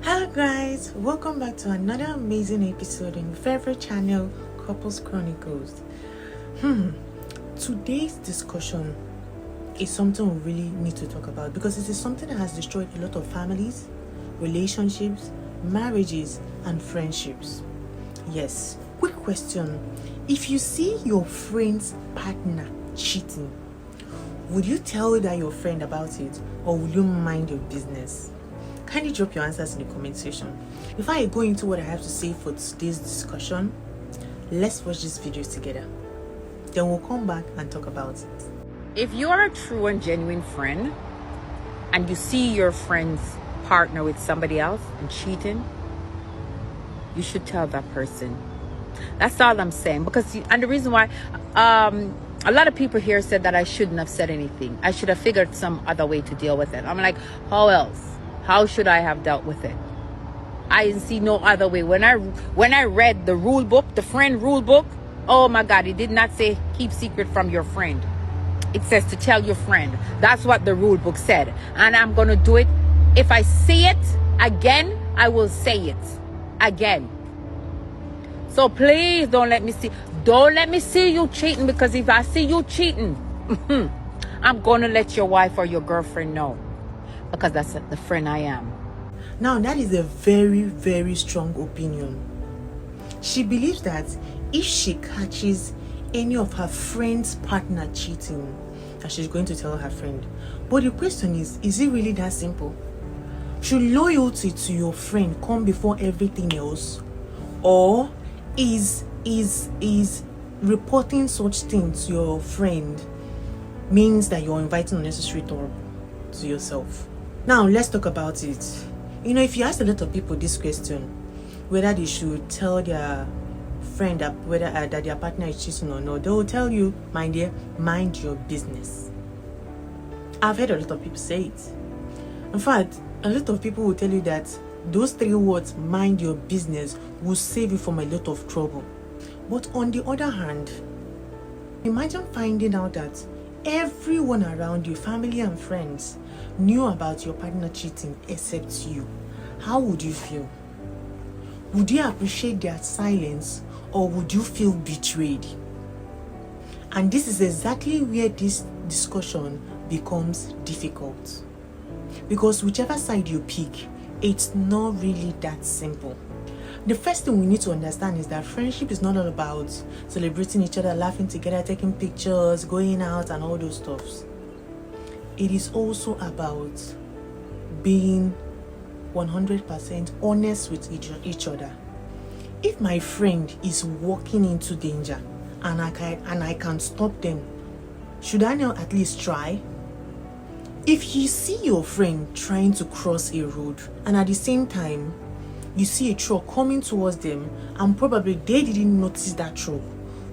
Hello guys, welcome back to another amazing episode on your favorite channel, Couples Chronicles. Today's discussion is something we really need to talk about because it is something that has destroyed a lot of families, relationships, marriages, and friendships. Yes, quick question. If you see your friend's partner cheating, would you tell that your friend about it, or will you mind your business? Kindly drop your answers in the comment section. Before I go into what I have to say for today's discussion, let's watch this video together. Then we'll come back and talk about it. If you are a true and genuine friend and you see your friend's partner with somebody else and cheating, you should tell that person. That's all I'm saying. And the reason why, a lot of people here said that I shouldn't have said anything. I should have figured some other way to deal with it. I'm like, how else? How should I have dealt with it? I didn't see no other way. When I read the rule book, the friend rule book, oh my God, it did not say keep secret from your friend. It says to tell your friend. That's what the rule book said. And I'm going to do it. If I see it again, I will say it again. So please don't let me see you cheating, because if I see you cheating, I'm going to let your wife or your girlfriend know, because that's the friend I am. Now, that is a very, very strong opinion. She believes that if she catches any of her friend's partner cheating, that she's going to tell her friend. But the question is it really that simple? Should loyalty to your friend come before everything else? Or is reporting such things to your friend means that you're inviting unnecessary trouble to yourself? Now, let's talk about it. If you ask a lot of people this question, whether they should tell their friend that that their partner is cheating or not, they will tell you, my dear, mind your business. I've heard a lot of people say it. In fact, a lot of people will tell you that those 3 words, mind your business, will save you from a lot of trouble. But on the other hand, imagine finding out that everyone around you, family and friends, knew about your partner cheating except you. How would you feel? Would you appreciate their silence, or would you feel betrayed? And this is exactly where this discussion becomes difficult. Because whichever side you pick, it's not really that simple. The first thing we need to understand is that friendship is not all about celebrating each other, laughing together, taking pictures, going out and all those stuffs. It is also about being 100% honest with each other. If my friend is walking into danger and I can stop them, should I not at least try? If you see your friend trying to cross a road and at the same time you see a truck coming towards them and probably they didn't notice that truck,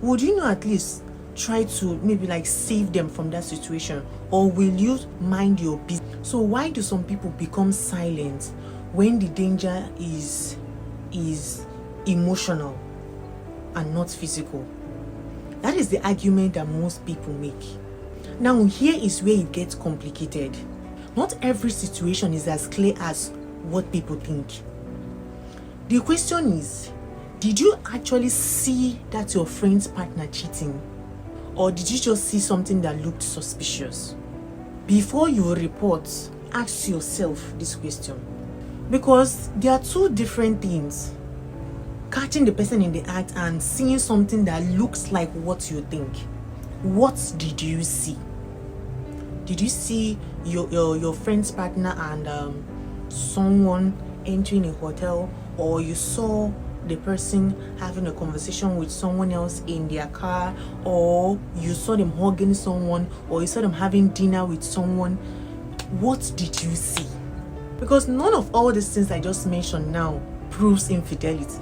would you not at least try to maybe save them from that situation, or will you mind your business? So why do some people become silent when the danger is emotional and not physical? That is the argument that most people make. Now, here is where it gets complicated. Not every situation is as clear as what people think. The question is, did you actually see that your friend's partner cheating? Or did you just see something that looked suspicious? Before you report, ask yourself this question. Because there are 2 different things. Catching the person in the act and seeing something that looks like what you think. What did you see? Did you see your friend's partner and someone entering a hotel, or you saw the person having a conversation with someone else in their car, or you saw them hugging someone, or you saw them having dinner with someone? What did you see? Because none of all these things I just mentioned now proves infidelity.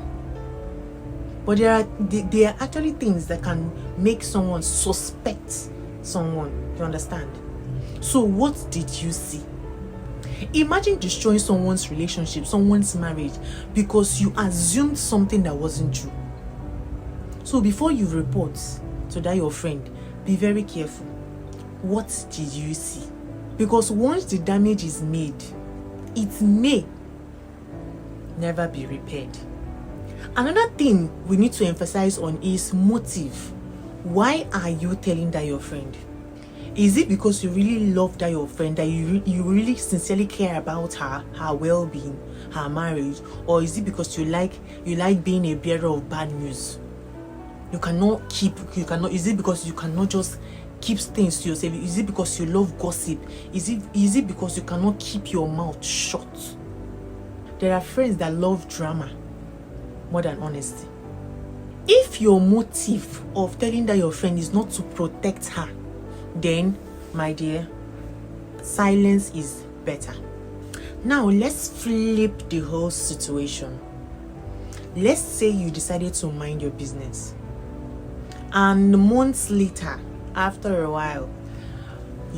But there are actually things that can make someone suspect someone. You understand? So what did you see? Imagine destroying someone's relationship, someone's marriage, because you assumed something that wasn't true. So before you report to that your friend, be very careful. What did you see? Because once the damage is made, it may never be repaired. Another thing we need to emphasize on is motive. Why are you telling that your friend? Is it because you really love that your friend, that you really sincerely care about her well-being, her marriage, or is it because you like being a bearer of bad news? Is it because you cannot just keep things to yourself? Is it because you love gossip? Is it because you cannot keep your mouth shut? There are friends that love drama more than honesty. If your motive of telling that your friend is not to protect her, then, my dear, silence is better. Now, let's flip the whole situation. Let's say you decided to mind your business, and months later, after a while,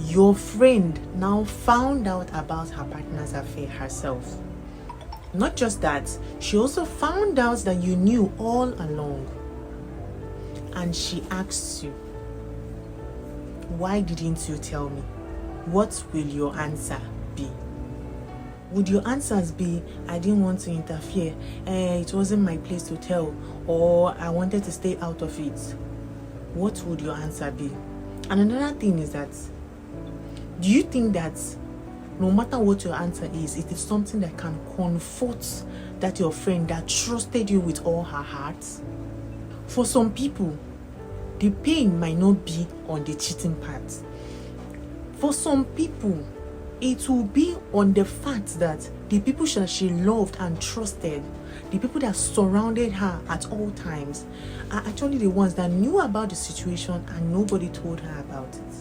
your friend now found out about her partner's affair herself. Not just that, she also found out that you knew all along. And she asks you, why didn't you tell me? What will your answer be? Would your answers be, I didn't want to interfere, it wasn't my place to tell, or I wanted to stay out of it? What would your answer be? And another thing is that, do you think that no matter what your answer is, it is something that can comfort that your friend that trusted you with all her heart? For some people, the pain might not be on the cheating part. For some people, it will be on the fact that the people that she loved and trusted, the people that surrounded her at all times, are actually the ones that knew about the situation and nobody told her about it.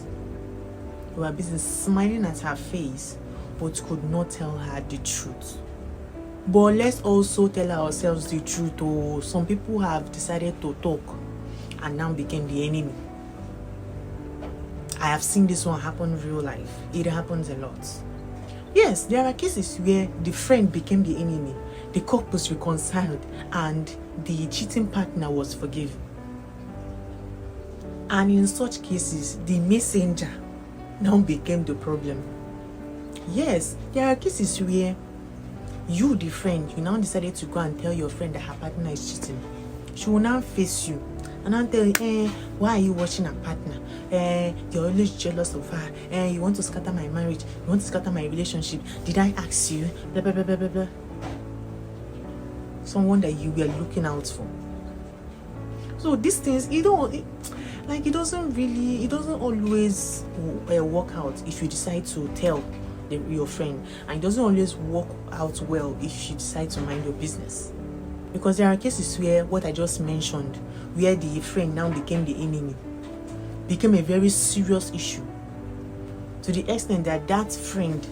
They were busy smiling at her face, but could not tell her the truth. But let's also tell ourselves the truth. Oh, some people have decided to talk and now became the enemy. I have seen this one happen in real life. It happens a lot. Yes, there are cases where the friend became the enemy, the couple was reconciled, and the cheating partner was forgiven. And in such cases, the messenger now became the problem. Yes, there are cases where you, the friend, you now decided to go and tell your friend that her partner is cheating. She will now face you and I'll tell you, why are you watching her partner? You're always jealous of her. You want to scatter my marriage. You want to scatter my relationship. Did I ask you? Blah, blah, blah, blah, blah, blah. Someone that you were looking out for. So these things, it doesn't always work out if you decide to tell your friend, and it doesn't always work out well if you decide to mind your business. Because there are cases where what I just mentioned, where the friend now became the enemy, became a very serious issue, to the extent that that friend,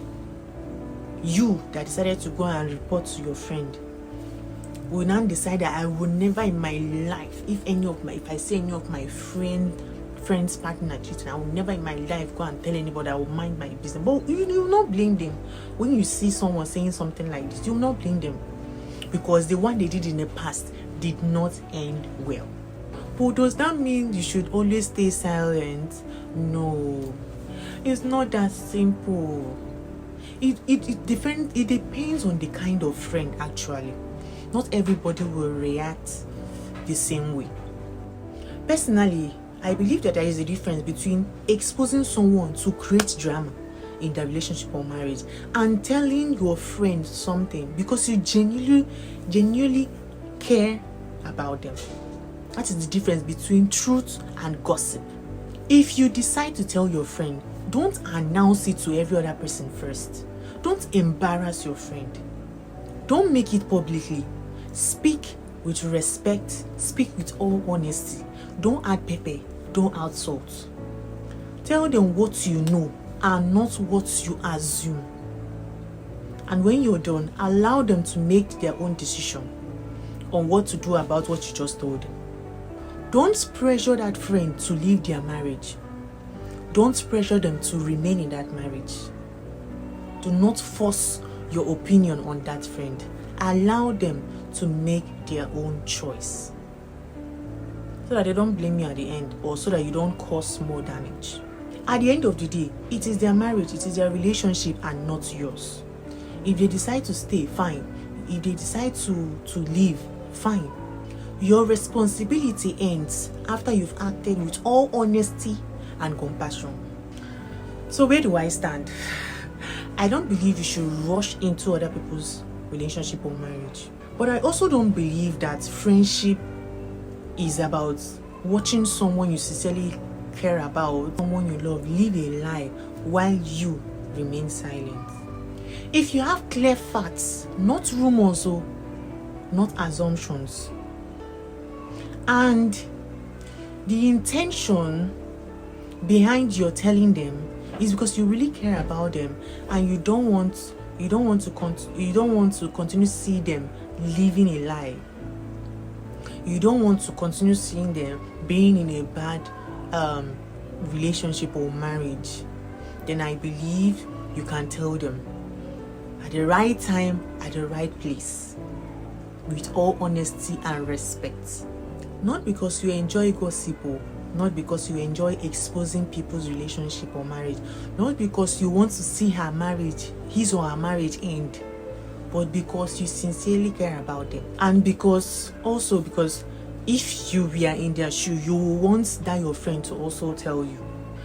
you that decided to go and report to your friend, will now decide that I will never in my life, if I see any of my friend's partner cheating, I will never in my life go and tell anybody. I will mind my business. But you will not blame them. When you see someone saying something like this, you will not blame them, because the one they did in the past did not end well. But does that mean you should always stay silent? No, it's not that simple. It depends on the kind of friend. Actually, not everybody will react the same way. Personally, I believe that there is a difference between exposing someone to create drama in their relationship or marriage and telling your friend something because you genuinely care about them. That is the difference between truth and gossip. If you decide to tell your friend, don't announce it to every other person first. Don't embarrass your friend. Don't make it publicly. Speak with respect. Speak with all honesty. Don't add pepper. Don't add salt. Tell them what you know and not what you assume. And when you're done, allow them to make their own decision on what to do about what you just told them. Don't pressure that friend to leave their marriage. Don't pressure them to remain in that marriage. Do not force your opinion on that friend. Allow them to make their own choice, so that they don't blame you at the end, or so that you don't cause more damage. At the end of the day, it is their marriage, it is their relationship, and not yours. If they decide to stay, fine. if they decide to leave, fine. Your responsibility ends after you've acted with all honesty and compassion. So where do I stand? I don't believe you should rush into other people's relationship or marriage. But I also don't believe that friendship is about watching someone you sincerely care about, someone you love, live a lie while you remain silent. If you have clear facts, not rumors or not assumptions, and the intention behind your telling them is because you really care about them and you don't want to continue see them living a lie. You don't want to continue seeing them being in a bad relationship or marriage. Then I believe you can tell them at the right time, at the right place, with all honesty and respect. Not because you enjoy gossip, not because you enjoy exposing people's relationship or marriage, not because you want to see her marriage, his or her marriage end, but because you sincerely care about them. And because if you were in their shoe, you want that your friend to also tell you.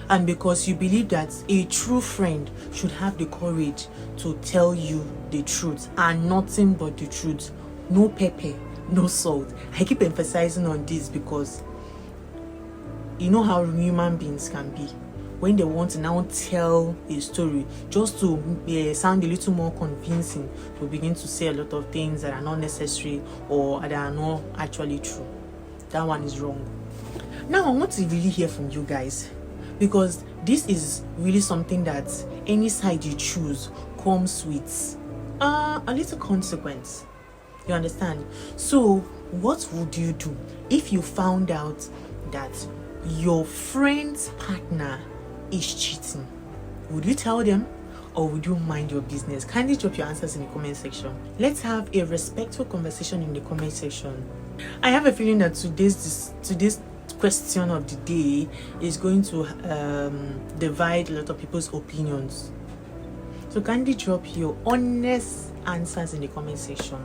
And because you believe that a true friend should have the courage to tell you the truth and nothing but the truth. No pepper, no salt. I keep emphasizing on this because you know how human beings can be. When they want to now tell a story just to sound a little more convincing, to begin to say a lot of things that are not necessary or that are not actually true. That one is wrong. Now I want to really hear from you guys, because this is really something that any side you choose comes with a little consequence. You understand? So what would you do if you found out that your friend's partner is cheating? Would you tell them or would you mind your business? Kindly drop your answers in the comment section. Let's have a respectful conversation in the comment section. I have a feeling that today's question of the day is going to divide a lot of people's opinions. So kindly drop your honest answers in the comment section.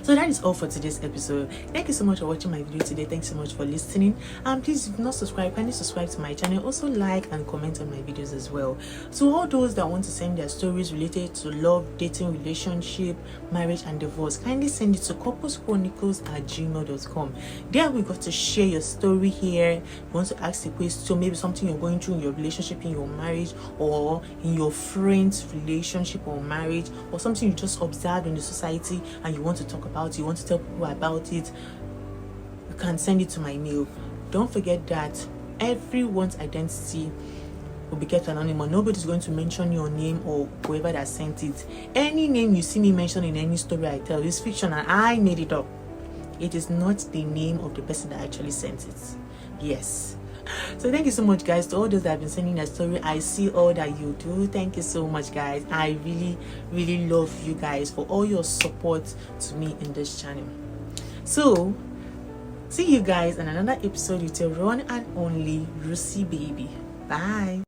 So that is all for today's episode. Thank you so much for watching my video today. Thanks so much for listening. And please, if you're not subscribed, kindly subscribe to my channel. Also like and comment on my videos as well. So all those that want to send their stories related to love, dating, relationship, marriage and divorce, kindly send it to coupleschronicles@gmail.com. There we got to share your story here. You want to ask a question, maybe something you're going through in your relationship, in your marriage, or in your friend's relationship or marriage, or something you just observed in the society and you want to talk about, you want to tell people about it, you can send it to my mail. Don't forget that everyone's identity will be kept anonymous. Nobody's going to mention your name or whoever that sent it. Any name you see me mention in any story I tell is fiction and I made it up. It is not the name of the person that actually sent it. Yes. So thank you so much, guys, to all those that have been sending their story. I see all that you do. Thank you so much, guys. I really love you guys for all your support to me in this channel. So see you guys in another episode with your one and only Lucy Baby. Bye.